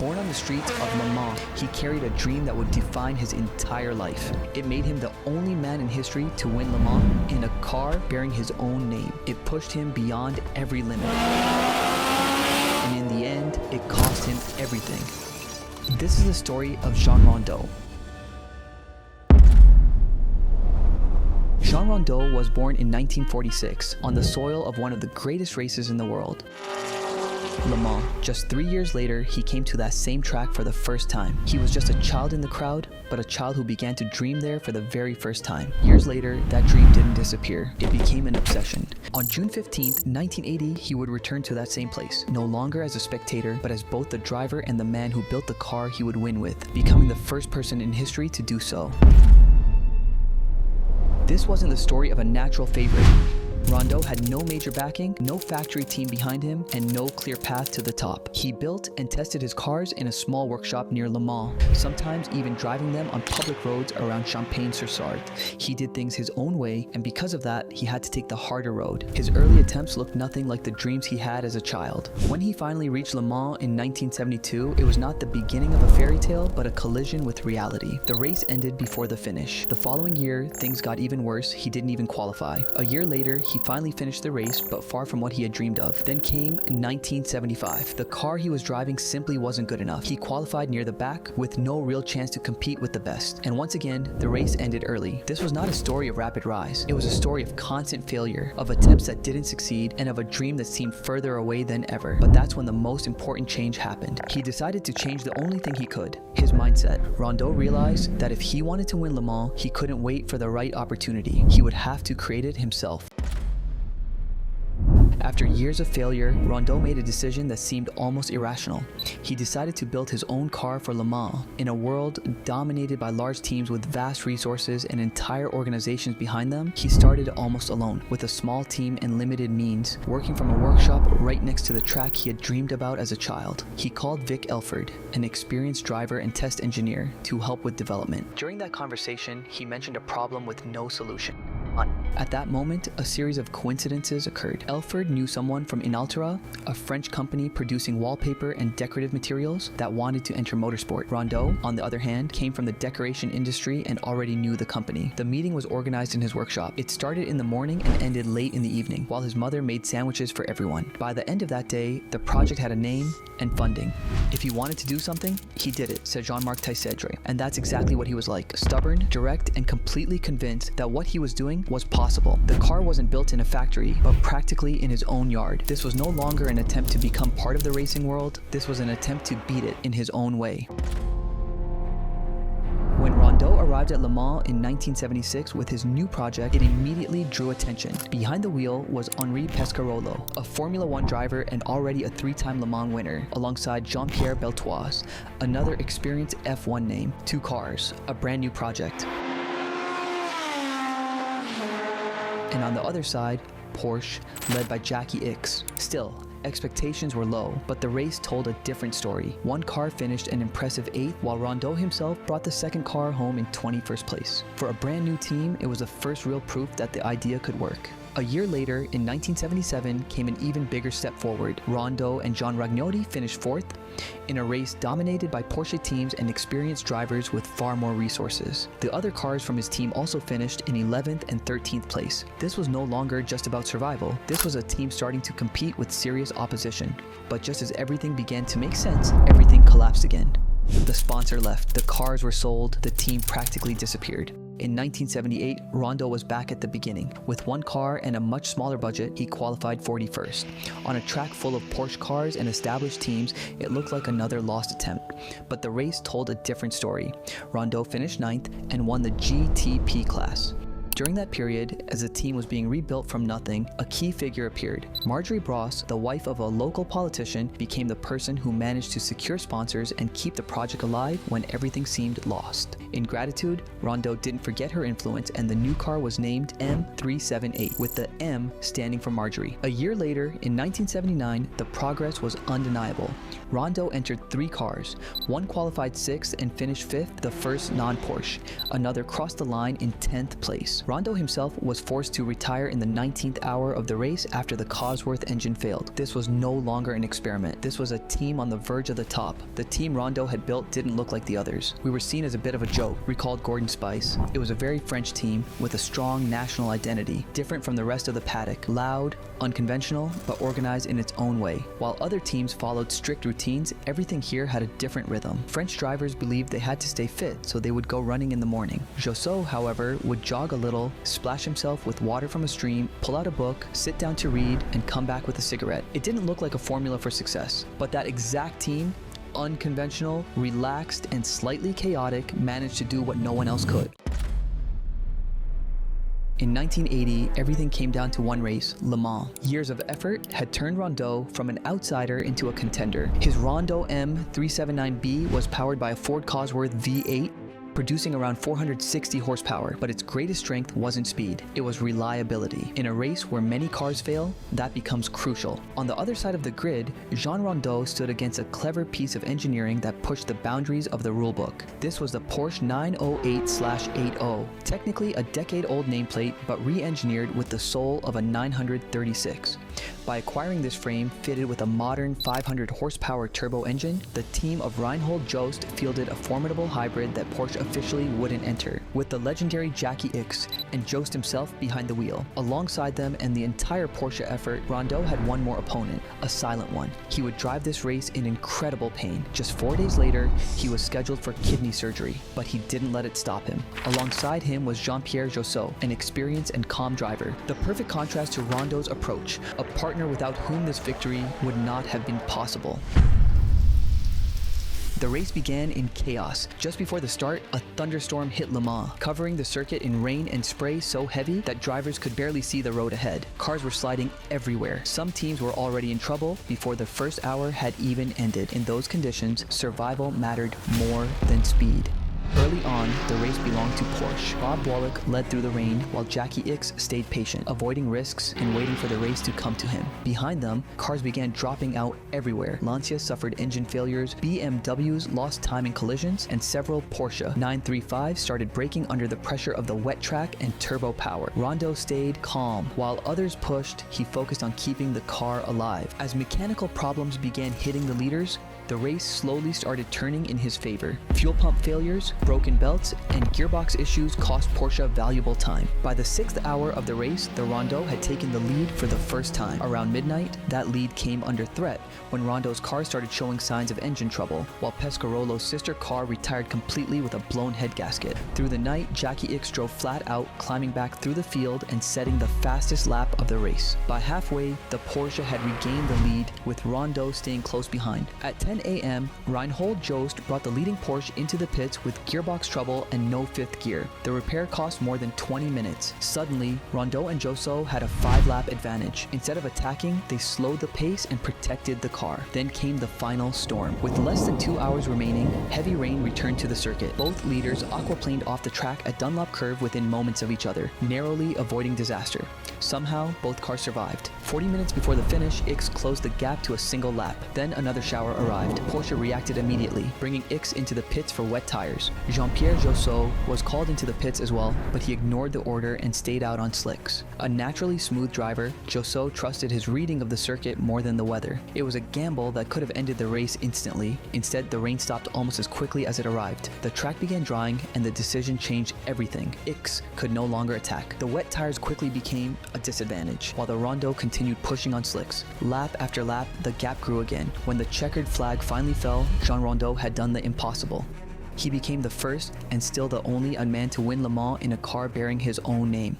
Born on the streets of Le Mans, he carried a dream that would define his entire life. It made him the only man in history to win Le Mans in a car bearing his own name. It pushed him beyond every limit. And in the end, it cost him everything. This is the story of Jean Rondeau. Jean Rondeau was born in 1946 on the soil of one of the greatest races in the world, Le Mans. Just 3 years later, he came to that same track for the first time. He was just a child in the crowd, but a child who began to dream there for the very first time. Years later, that dream didn't disappear. It became an obsession. On June 15th, 1980, he would return to that same place, no longer as a spectator, but as both the driver and the man who built the car he would win with, becoming the first person in history to do so. This wasn't the story of a natural favorite. Rondeau had no major backing, no factory team behind him, and no clear path to the top. He built and tested his cars in a small workshop near Le Mans, sometimes even driving them on public roads around Champagne-sur-Sarthe. He did things his own way, and because of that, he had to take the harder road. His early attempts looked nothing like the dreams he had as a child. When he finally reached Le Mans in 1972, it was not the beginning of a fairy tale, but a collision with reality. The race ended before the finish. The following year, things got even worse. He didn't even qualify. A year later, he finally finished the race, but far from what he had dreamed of. Then came 1975. The car he was driving simply wasn't good enough. He qualified near the back with no real chance to compete with the best. And once again, the race ended early. This was not a story of rapid rise. It was a story of constant failure, of attempts that didn't succeed, and of a dream that seemed further away than ever. But that's when the most important change happened. He decided to change the only thing he could: his mindset. Rondeau realized that if he wanted to win Le Mans, he couldn't wait for the right opportunity. He would have to create it himself. After years of failure, Rondeau made a decision that seemed almost irrational. He decided to build his own car for Le Mans. In a world dominated by large teams with vast resources and entire organizations behind them, he started almost alone, with a small team and limited means, working from a workshop right next to the track he had dreamed about as a child. He called Vic Elford, an experienced driver and test engineer, to help with development. During that conversation, he mentioned a problem with no solution. At that moment, a series of coincidences occurred. Elford knew someone from Inaltera, a French company producing wallpaper and decorative materials, that wanted to enter motorsport. Rondeau, on the other hand, came from the decoration industry and already knew the company. The meeting was organized in his workshop. It started in the morning and ended late in the evening, while his mother made sandwiches for everyone. By the end of that day, the project had a name and funding. If he wanted to do something, he did it, said Jean-Marc Taissedre. And that's exactly what he was like: stubborn, direct, and completely convinced that what he was doing was possible. The car wasn't built in a factory, but practically in his own yard. This was no longer an attempt to become part of the racing world. This was an attempt to beat it in his own way. When Rondeau arrived at Le Mans in 1976 with his new project, it immediately drew attention. Behind the wheel was Henri Pescarolo, a Formula One driver and already a 3-time Le Mans winner, alongside Jean-Pierre Beltoise, another experienced F1 name. 2 cars, a brand new project. And on the other side, Porsche, led by Jackie Ickx. Still, expectations were low, but the race told a different story. One car finished an impressive 8th, while Rondeau himself brought the second car home in 21st place. For a brand new team, it was the first real proof that the idea could work. A year later, in 1977, came an even bigger step forward. Rondeau and Jean Rondeau finished 4th in a race dominated by Porsche teams and experienced drivers with far more resources. The other cars from his team also finished in 11th and 13th place. This was no longer just about survival. This was a team starting to compete with serious opposition. But just as everything began to make sense, everything collapsed again. The sponsor left, the cars were sold, the team practically disappeared. In 1978, Rondeau was back at the beginning. With one car and a much smaller budget, he qualified 41st. On a track full of Porsche cars and established teams, it looked like another lost attempt. But the race told a different story. Rondeau finished 9th and won the GTP class. During that period, as the team was being rebuilt from nothing, a key figure appeared. Marjorie Bross, the wife of a local politician, became the person who managed to secure sponsors and keep the project alive when everything seemed lost. In gratitude, Rondeau didn't forget her influence, and the new car was named M378, with the M standing for Marjorie. A year later, in 1979, the progress was undeniable. Rondeau entered 3 cars. One qualified 6th and finished 5th, the first non-Porsche. Another crossed the line in 10th place. Rondeau himself was forced to retire in the 19th hour of the race after the Cosworth engine failed. This was no longer an experiment. This was a team on the verge of the top. The team Rondeau had built didn't look like the others. We were seen as a bit of a joke, recalled Gordon Spice. It was a very French team with a strong national identity, different from the rest of the paddock, loud, unconventional, but organized in its own way. While other teams followed strict routines, everything here had a different rhythm. French drivers believed they had to stay fit, so they would go running in the morning. Josso, however, would jog a little, splash himself with water from a stream, pull out a book, sit down to read, and come back with a cigarette. It didn't look like a formula for success, but that exact team, unconventional, relaxed, and slightly chaotic, managed to do what no one else could. In 1980, everything came down to one race, Le Mans. Years of effort had turned Rondeau from an outsider into a contender. His Rondeau M379B was powered by a Ford Cosworth V8, producing around 460 horsepower, but its greatest strength wasn't speed, it was reliability. In a race where many cars fail, that becomes crucial. On the other side of the grid, Jean Rondeau stood against a clever piece of engineering that pushed the boundaries of the rulebook. This was the Porsche 908/80, technically a decade-old nameplate, but re-engineered with the soul of a 936. By acquiring this frame fitted with a modern 500 horsepower turbo engine, the team of Reinhold Jost fielded a formidable hybrid that Porsche officially wouldn't enter, with the legendary Jackie Ickx and Jost himself behind the wheel. Alongside them and the entire Porsche effort, Rondeau had one more opponent, a silent one. He would drive this race in incredible pain. Just 4 days later, he was scheduled for kidney surgery, but he didn't let it stop him. Alongside him was Jean-Pierre Josso, an experienced and calm driver, the perfect contrast to Rondeau's approach, a partner without whom this victory would not have been possible. The race began in chaos. Just before the start, a thunderstorm hit Le Mans, covering the circuit in rain and spray so heavy that drivers could barely see the road ahead. Cars were sliding everywhere. Some teams were already in trouble before the first hour had even ended. In those conditions, survival mattered more than speed. Early on, the race belonged to Porsche. Bob Wallach led through the rain while Jackie Ickx stayed patient, avoiding risks and waiting for the race to come to him. Behind them, cars began dropping out everywhere. Lancia suffered engine failures, BMWs lost time in collisions, and several Porsche 935s started braking under the pressure of the wet track and turbo power. Rondeau stayed calm. While others pushed, he focused on keeping the car alive. As mechanical problems began hitting the leaders, the race slowly started turning in his favor. Fuel pump failures, broken belts, and gearbox issues cost Porsche valuable time. By the 6th hour of the race, the Rondeau had taken the lead for the first time. Around midnight, that lead came under threat when Rondeau's car started showing signs of engine trouble, while Pescarolo's sister car retired completely with a blown head gasket. Through the night, Jackie Ickx drove flat out, climbing back through the field and setting the fastest lap of the race. By halfway, the Porsche had regained the lead, with Rondeau staying close behind. At 10 a.m., Reinhold Jost brought the leading Porsche into the pits with gearbox trouble and no fifth gear. The repair cost more than 20 minutes. Suddenly, Rondeau and Josso had a 5-lap advantage. Instead of attacking, they slowed the pace and protected the car. Then came the final storm. With less than 2 hours remaining, heavy rain returned to the circuit. Both leaders aquaplaned off the track at Dunlop Curve within moments of each other, narrowly avoiding disaster. Somehow, both cars survived. 40 minutes before the finish, Ickx closed the gap to a single lap. Then another shower arrived. Porsche reacted immediately, bringing Ickx into the pits for wet tires. Jean-Pierre Josso was called into the pits as well, but he ignored the order and stayed out on slicks. A naturally smooth driver, Josso trusted his reading of the circuit more than the weather. It was a gamble that could have ended the race instantly. Instead, the rain stopped almost as quickly as it arrived. The track began drying, and the decision changed everything. Ickx could no longer attack. The wet tires quickly became a disadvantage, while the Rondeau continued pushing on slicks. Lap after lap, the gap grew again. When the checkered flag finally fell, Jean Rondeau had done the impossible. He became the first and still the only man to win Le Mans in a car bearing his own name.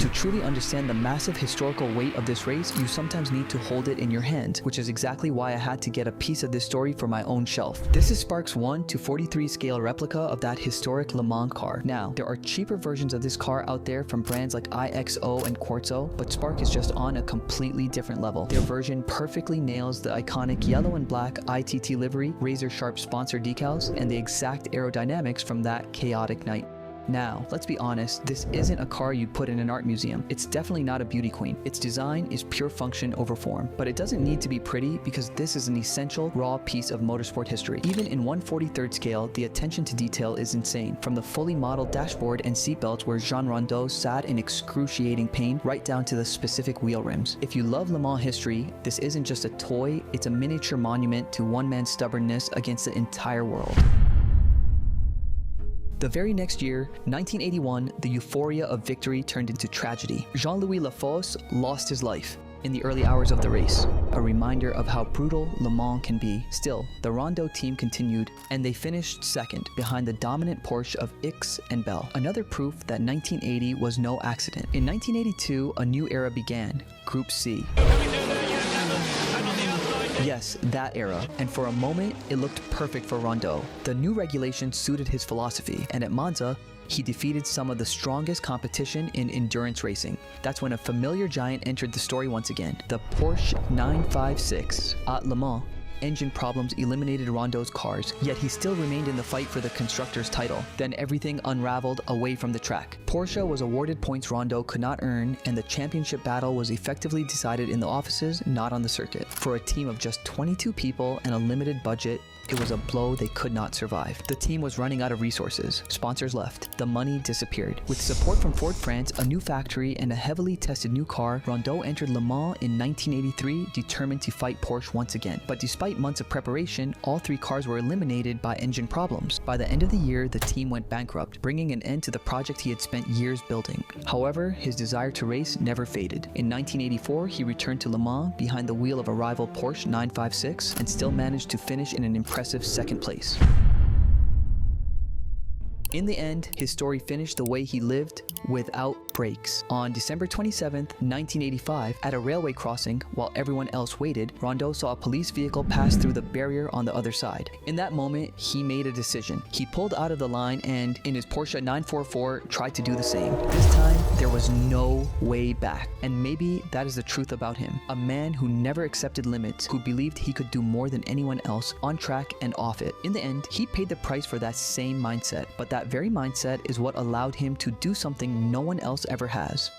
To truly understand the massive historical weight of this race, you sometimes need to hold it in your hand, which is exactly why I had to get a piece of this story for my own shelf. This is Spark's 1:43 scale replica of that historic Le Mans car. Now, there are cheaper versions of this car out there from brands like IXO and Quartzo, but Spark is just on a completely different level. Their version perfectly nails the iconic yellow and black ITT livery, razor sharp sponsor decals, and the exact aerodynamics from that chaotic night. Now, let's be honest, this isn't a car you'd put in an art museum. It's definitely not a beauty queen. Its design is pure function over form, but it doesn't need to be pretty because this is an essential, raw piece of motorsport history. Even in 1/43rd scale, the attention to detail is insane. From the fully modeled dashboard and seatbelts where Jean Rondeau sat in excruciating pain, right down to the specific wheel rims. If you love Le Mans history, this isn't just a toy, it's a miniature monument to one man's stubbornness against the entire world. The very next year, 1981, the euphoria of victory turned into tragedy. Jean-Louis Lafosse lost his life in the early hours of the race, a reminder of how brutal Le Mans can be. Still, the Rondeau team continued, and they finished second behind the dominant Porsche of Ickx and Bell. Another proof that 1980 was no accident. In 1982, a new era began, Group C. Yes, that era, and for a moment, it looked perfect for Rondeau. The new regulations suited his philosophy, and at Monza, he defeated some of the strongest competition in endurance racing. That's when a familiar giant entered the story once again, the Porsche 956. At Le Mans, engine problems eliminated Rondeau's cars, yet he still remained in the fight for the constructor's title. Then everything unraveled away from the track. Porsche was awarded points Rondeau could not earn, and the championship battle was effectively decided in the offices, not on the circuit. For a team of just 22 people and a limited budget, it was a blow they could not survive. The team was running out of resources. Sponsors left. The money disappeared. With support from Ford France, a new factory, and a heavily tested new car, Rondeau entered Le Mans in 1983, determined to fight Porsche once again. But despite months of preparation, all three cars were eliminated by engine problems. By the end of the year, the team went bankrupt, bringing an end to the project he had spent years building. However, his desire to race never faded. In 1984, he returned to Le Mans behind the wheel of a rival Porsche 956 and still managed to finish in an impressive second place. In the end, his story finished the way he lived, without brakes. On December 27th, 1985, at a railway crossing, while everyone else waited, Rondeau saw a police vehicle pass through the barrier on the other side. In that moment, he made a decision. He pulled out of the line and, in his Porsche 944, tried to do the same. This time, there was no way back. And maybe that is the truth about him. A man who never accepted limits, who believed he could do more than anyone else, on track and off it. In the end, he paid the price for that same mindset, but that very mindset is what allowed him to do something no one else ever has.